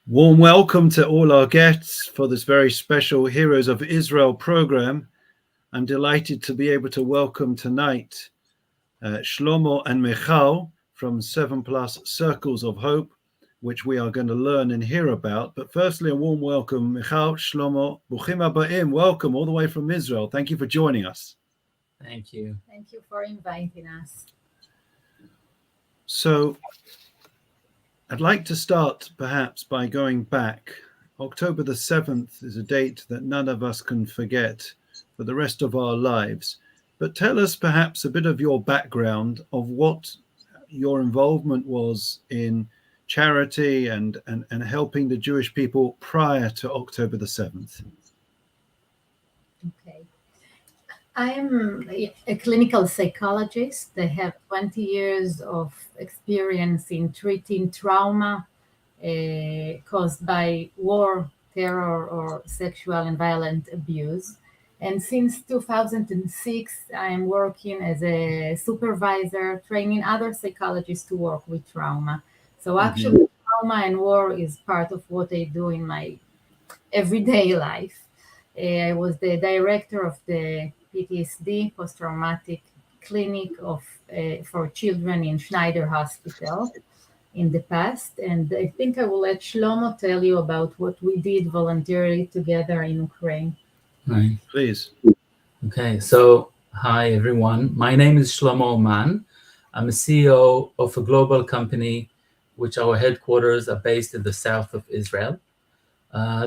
Warm welcome to all our guests for this very special Heroes of Israel program. I'm delighted to be able to welcome tonight Shlomo and Michal from 7 Plus Circles of Hope, which we are going to learn and hear about. But firstly, a warm welcome, Michal, Shlomo, Bruchim Habayim, welcome all the way from Israel. Thank you for joining us. Thank you. Thank you for inviting us. So I'd like to start perhaps by going back. October the 7th is a date that none of us can forget for the rest of our lives. But tell us perhaps a bit of your background of what your involvement was in charity and helping the Jewish people prior to October the 7th. Okay. I am a clinical psychologist. I have 20 years of experience in treating trauma caused by war, terror, or sexual and violent abuse. And since 2006, I am working as a supervisor, training other psychologists to work with trauma. So actually, trauma and war is part of what I do in my everyday life. I was the director of the PTSD, post-traumatic clinic for children in Schneider Hospital in the past. And I think I will let Shlomo tell you about what we did voluntarily together in Ukraine. Right. Please. Okay, so hi everyone. My name is Shlomo Oman. I'm a CEO of a global company which our headquarters are based in the south of Israel.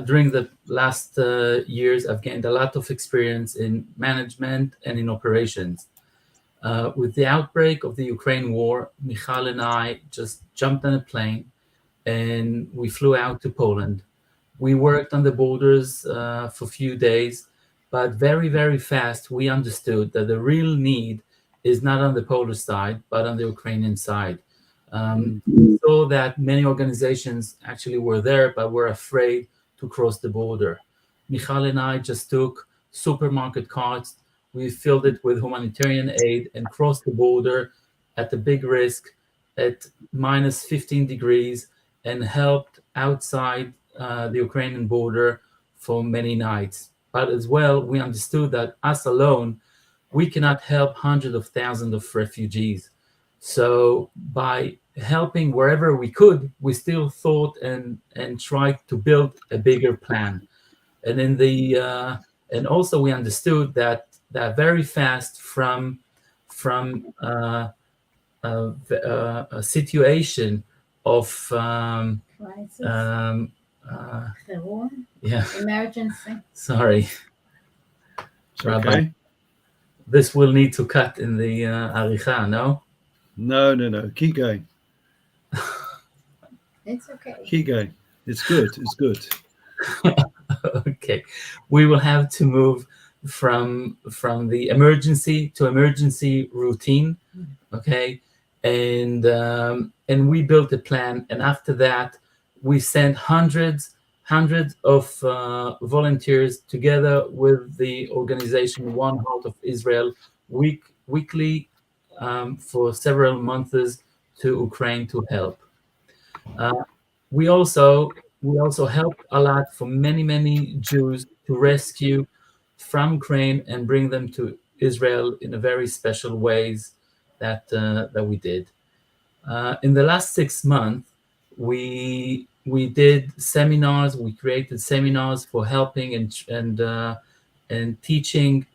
During the last years, I've gained a lot of experience in management and in operations. With the outbreak of the Ukraine war, Michal and I just jumped on a plane and we flew out to Poland. We worked on the borders for a few days, but very, very fast we understood that the real need is not on the Polish side, but on the Ukrainian side. We saw that many organizations actually were there, but were afraid to cross the border. Michal and I just took supermarket carts, we filled it with humanitarian aid and crossed the border at a big risk at minus 15 degrees and helped outside the Ukrainian border for many nights. But as well, we understood that us alone, we cannot help hundreds of thousands of refugees. So by helping wherever we could, we still thought and tried to build a bigger plan. And in the and also we understood that very fast from a situation of Crisis, yeah, emergency. sorry, It's Rabbi. okay. This will need to cut in the aricha, no? No. Keep going. It's okay. Keep going. It's good. It's good. Okay, we will have to move from the emergency to emergency routine. Okay, and we built a plan, and after that, we sent hundreds of volunteers together with the organization One Heart of Israel weekly for several months to Ukraine to help. We also helped a lot for many Jews to rescue from Ukraine and bring them to Israel in a very special ways that we did. In the last 6 months, we did seminars. We created seminars for helping and teaching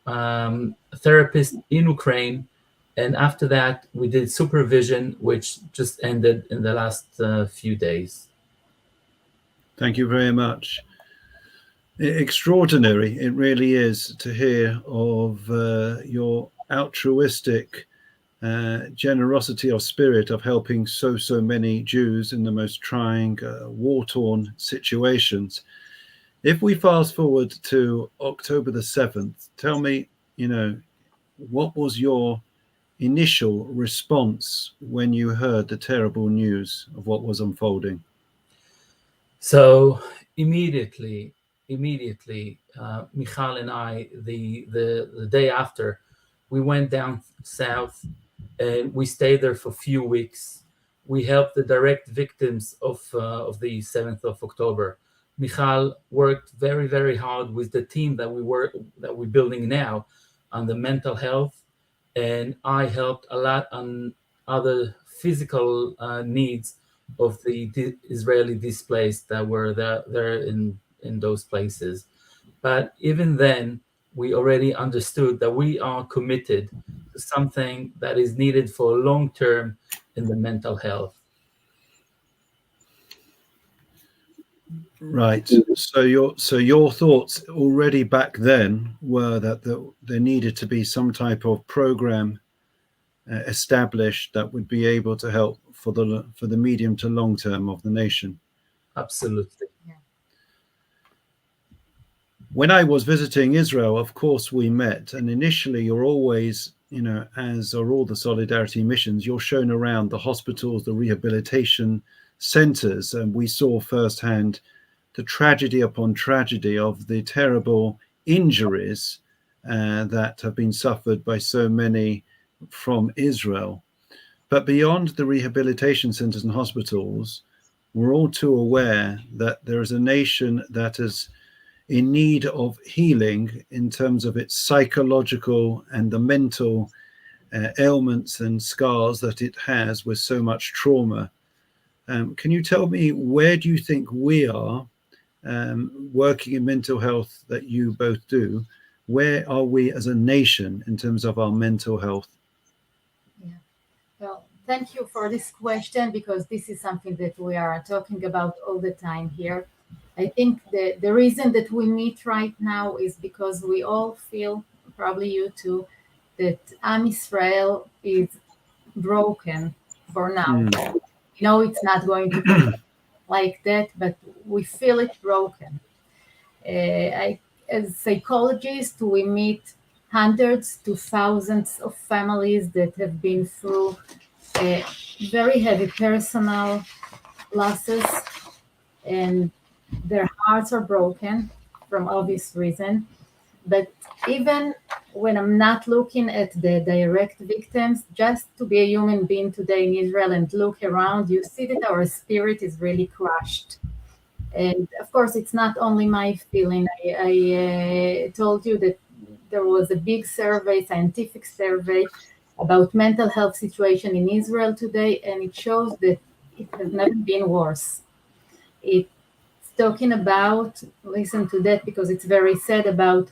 therapists in Ukraine. And after that, we did supervision, which just ended in the last few days. Thank you very much. Extraordinary, it really is, to hear of your altruistic generosity of spirit of helping so many Jews in the most trying, war-torn situations. If we fast forward to October the 7th, tell me, what was your initial response when you heard the terrible news of what was unfolding? So immediately, Michal and I, the day after, we went down south and we stayed there for a few weeks. we helped the direct victims of the 7th of October. Michal worked very, very hard with the team that we're building now on the mental health, and I helped a lot on other physical needs of the Israeli displaced that were there in those places. But even then, we already understood that we are committed to something that is needed for long term in the mental health. Right. So your thoughts already back then were that there needed to be some type of program established that would be able to help for the medium to long term of the nation. Absolutely. Yeah. When I was visiting Israel, of course, we met, and initially you're always, as are all the Solidarity missions, you're shown around the hospitals, the rehabilitation centers, and we saw firsthand the tragedy upon tragedy of the terrible injuries that have been suffered by so many from Israel. But beyond the rehabilitation centers and hospitals, we're all too aware that there is a nation that is in need of healing in terms of its psychological and the mental ailments and scars that it has with so much trauma. Can you tell me, where do you think we are working in mental health that you both do? Where are we as a nation in terms of our mental health? Yeah. Well, thank you for this question, because this is something that we are talking about all the time here. I think the reason that we meet right now is because we all feel, probably you too, that Am Israel is broken for now. It's not going to be like that, but we feel it broken. As psychologists, we meet hundreds to thousands of families that have been through very heavy personal losses, and their hearts are broken from obvious reason. But even when I'm not looking at the direct victims, just to be a human being today in Israel and look around, you see that our spirit is really crushed. And of course, it's not only my feeling. I told you that there was a big survey, scientific survey, about mental health situation in Israel today, and it shows that it has never been worse. It's talking about, listen to that because it's very sad, about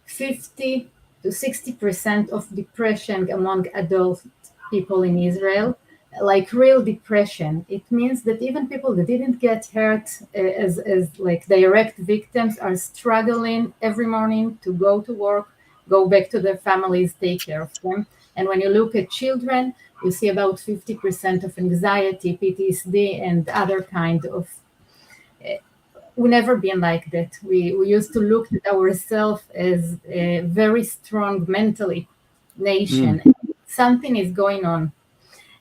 50 to 60% of depression among adult people in Israel, like real depression. It means that even people that didn't get hurt as like direct victims are struggling every morning to go to work, go back to their families, take care of them. And when you look at children, you see about 50% of anxiety, PTSD, and other kind of. We never been like that. We used to look at ourselves as a very strong mentally nation. Something is going on.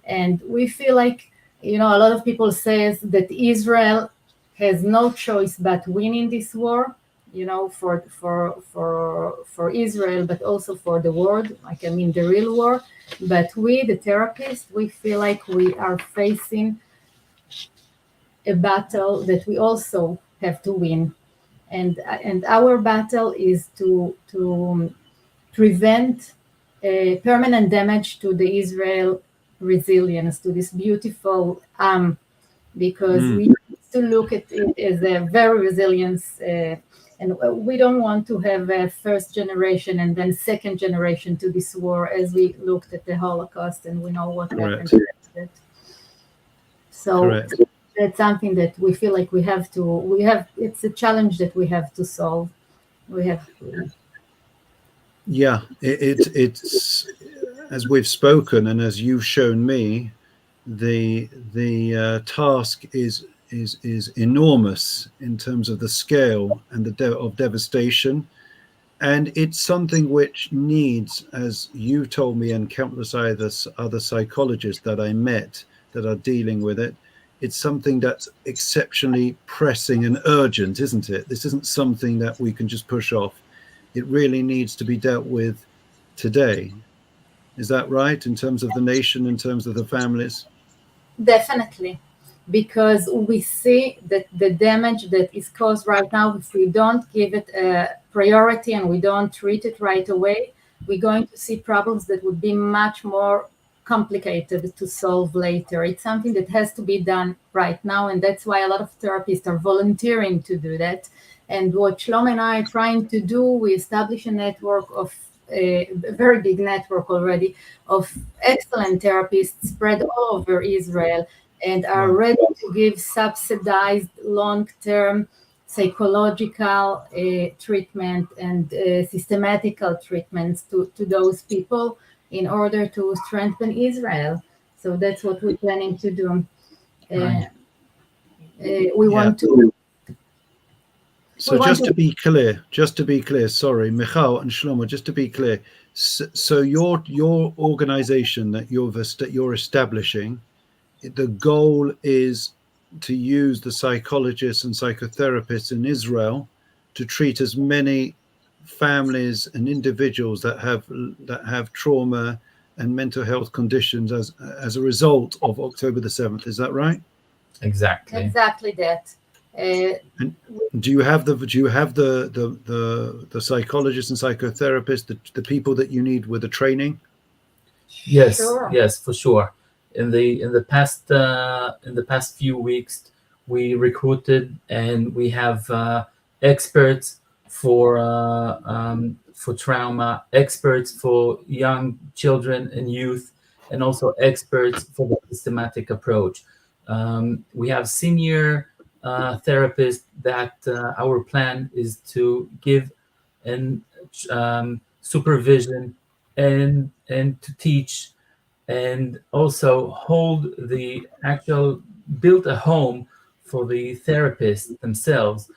And we feel like, a lot of people say that Israel has no choice but winning this war, for Israel, but also for the world, the real war. But we, the therapists, we feel like we are facing a battle that we also have to win. And our battle is to prevent permanent damage to the Israel resilience, to this beautiful because we need to look at it as a very resilience, and we don't want to have a first generation and then second generation to this war, as we looked at the Holocaust and we know what happened to that. So Correct. That's something that we feel like it's a challenge that we have to solve. Yeah, it's as we've spoken and as you've shown me, the task is enormous in terms of the scale and of devastation, and it's something which needs, as you told me and countless other psychologists that I met that are dealing with it, it's something that's exceptionally pressing and urgent, isn't it? This isn't something that we can just push off. It really needs to be dealt with today. Is that right, in terms of the nation, in terms of the families? Definitely, because we see that the damage that is caused right now, if we don't give it a priority and we don't treat it right away, we're going to see problems that would be much more complicated to solve later. It's something that has to be done right now, and that's why a lot of therapists are volunteering to do that. And what Shlomo and I are trying to do, we establish a network of a very big network already of excellent therapists spread all over Israel, and are ready to give subsidized long-term psychological treatment and systematical treatments to those people in order to strengthen Israel. So that's what we're planning to do. We want to. So just to be clear, sorry, Michal and Shlomo, just to be clear, so your organization that you're establishing, the goal is to use the psychologists and psychotherapists in Israel to treat as many families and individuals that have trauma and mental health conditions as a result of October the 7th. Is that right? Exactly that. And do you have the psychologists and psychotherapists, the people that you need with the training? Yes, sure. Yes, for sure. In the past few weeks, we recruited and we have experts for trauma, experts for young children and youth, and also experts for the systematic approach. We have senior therapists that our plan is to give and supervision and to teach, and also hold build a home for the therapists themselves,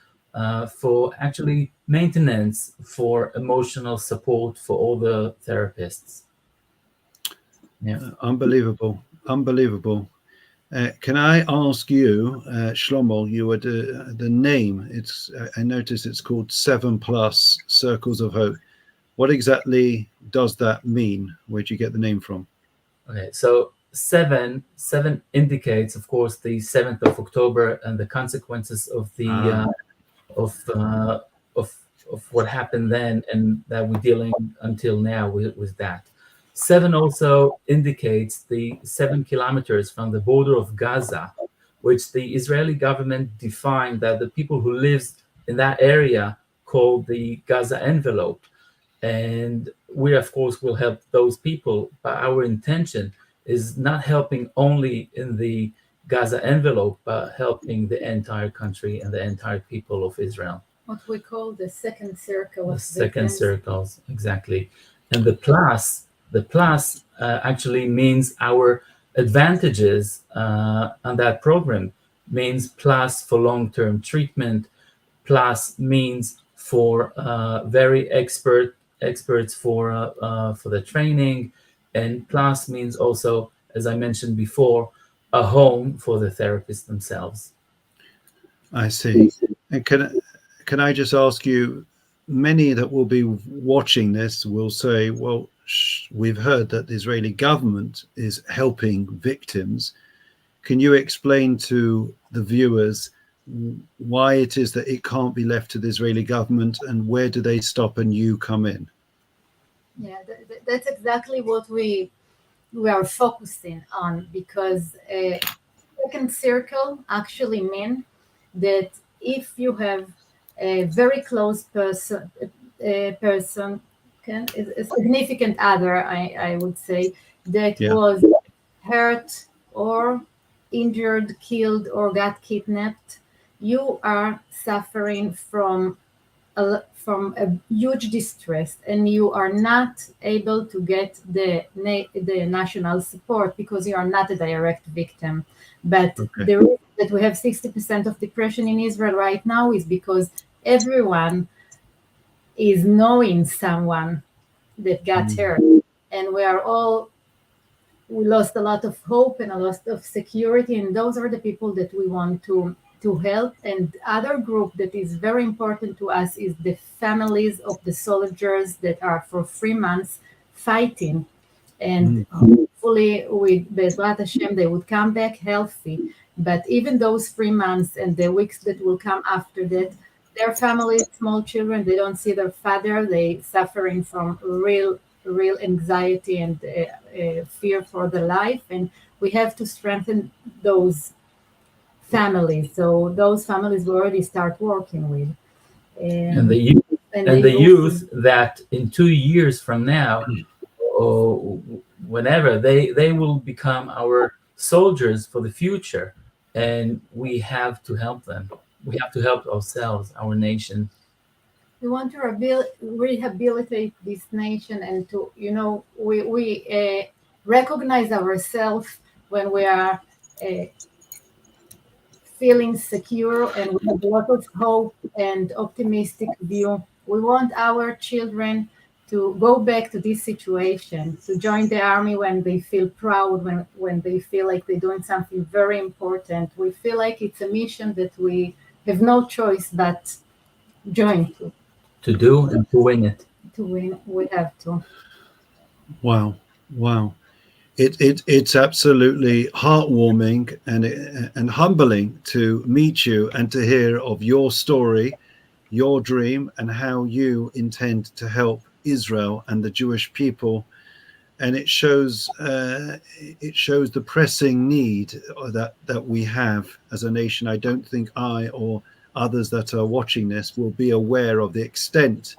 for actually maintenance, for emotional support for all the therapists. Yeah, unbelievable. Can I ask you, Shlomo, you were the name? I noticed it's called 7+ Circles of Hope. What exactly does that mean? Where'd you get the name from? Okay, so 7 indicates, of course, the 7th of October and the consequences of the of what happened then, and that we're dealing until now with that. 7 also indicates the 7 kilometers from the border of Gaza, which the Israeli government defined that the people who live in that area called the Gaza envelope. And we, of course, will help those people, but our intention is not helping only in the Gaza envelope, but helping the entire country and the entire people of Israel. What we call the second circle. The second circles, exactly. And the plus actually means our advantages on that program, means plus for long-term treatment, plus means for very experts for the training, and plus means also, as I mentioned before, a home for the therapists themselves. I see. And can I just ask you, many that will be watching this will say, well, we've heard that the Israeli government is helping victims. Can you explain to the viewers why it is that it can't be left to the Israeli government, and where do they stop and you come in? Yeah, that's exactly what we are focusing on, because second circle actually mean that if you have a very close person, a significant other, I would say, that was hurt or injured, killed, or got kidnapped, you are suffering from a huge distress, and you are not able to get the national support because you are not a direct victim. But the reason that we have 60% of depression in Israel right now is because everyone is knowing someone that got hurt, and we lost a lot of hope and a lot of security, and those are the people that we want to help. And other group that is very important to us is the families of the soldiers that are for 3 months fighting, and hopefully with Bezrat Hashem, they would come back healthy. But even those 3 months and the weeks that will come after that, their families, small children, they don't see their father. They suffering from real anxiety and fear for their life. And we have to strengthen those families. So those families we already start working with. And the youth that in 2 years from now, or whenever, they will become our soldiers for the future, and we have to help them. We have to help ourselves, our nation. We want to rehabilitate this nation, and to, we recognize ourselves when we are feeling secure, and we have a lot of hope and optimistic view. We want our children to go back to this situation, to join the army when they feel proud, when they feel like they're doing something very important. We feel like it's a mission that we have no choice but join to do and to win it. To win, we have to. Wow. It's absolutely heartwarming and humbling to meet you and to hear of your story, your dream, and how you intend to help Israel and the Jewish people. And it shows the pressing need that we have as a nation. I don't think I or others that are watching this will be aware of the extent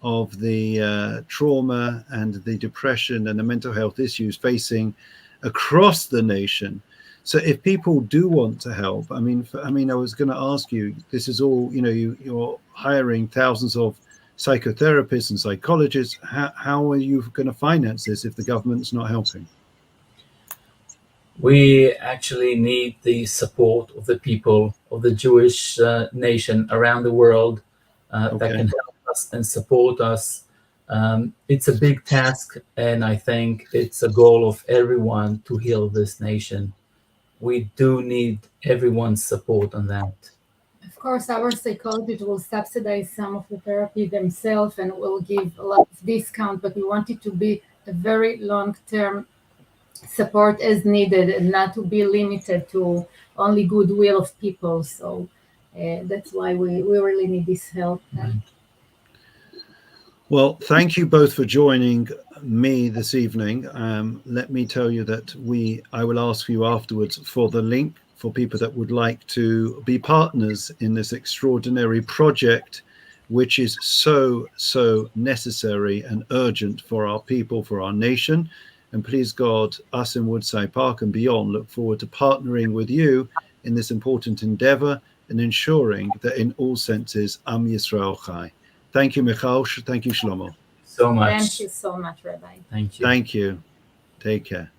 of the trauma and the depression and the mental health issues facing across the nation. So if people do want to help, I mean, I was going to ask you, this is all, you're hiring thousands of psychotherapists and psychologists. How are you going to finance this if the government's not helping? We actually need the support of the people of the Jewish nation around the world that can help us and support us. It's a big task, and I think it's a goal of everyone to heal this nation. We do need everyone's support on that. Of course, our psychologists will subsidize some of the therapy themselves and will give a lot of discount, but we want it to be a very long-term support as needed and not to be limited to only goodwill of people. So that's why we really need this help. Well, thank you both for joining me this evening. Let me tell you that I will ask you afterwards for the link for people that would like to be partners in this extraordinary project, which is so necessary and urgent for our people, for our nation. And please God, us in Woodside Park and beyond look forward to partnering with you in this important endeavor and ensuring that in all senses, Am Yisrael Chai. Thank you, Michal. Thank you, Shlomo. So much. Thank you so much, Rabbi. Thank you. Thank you. Take care.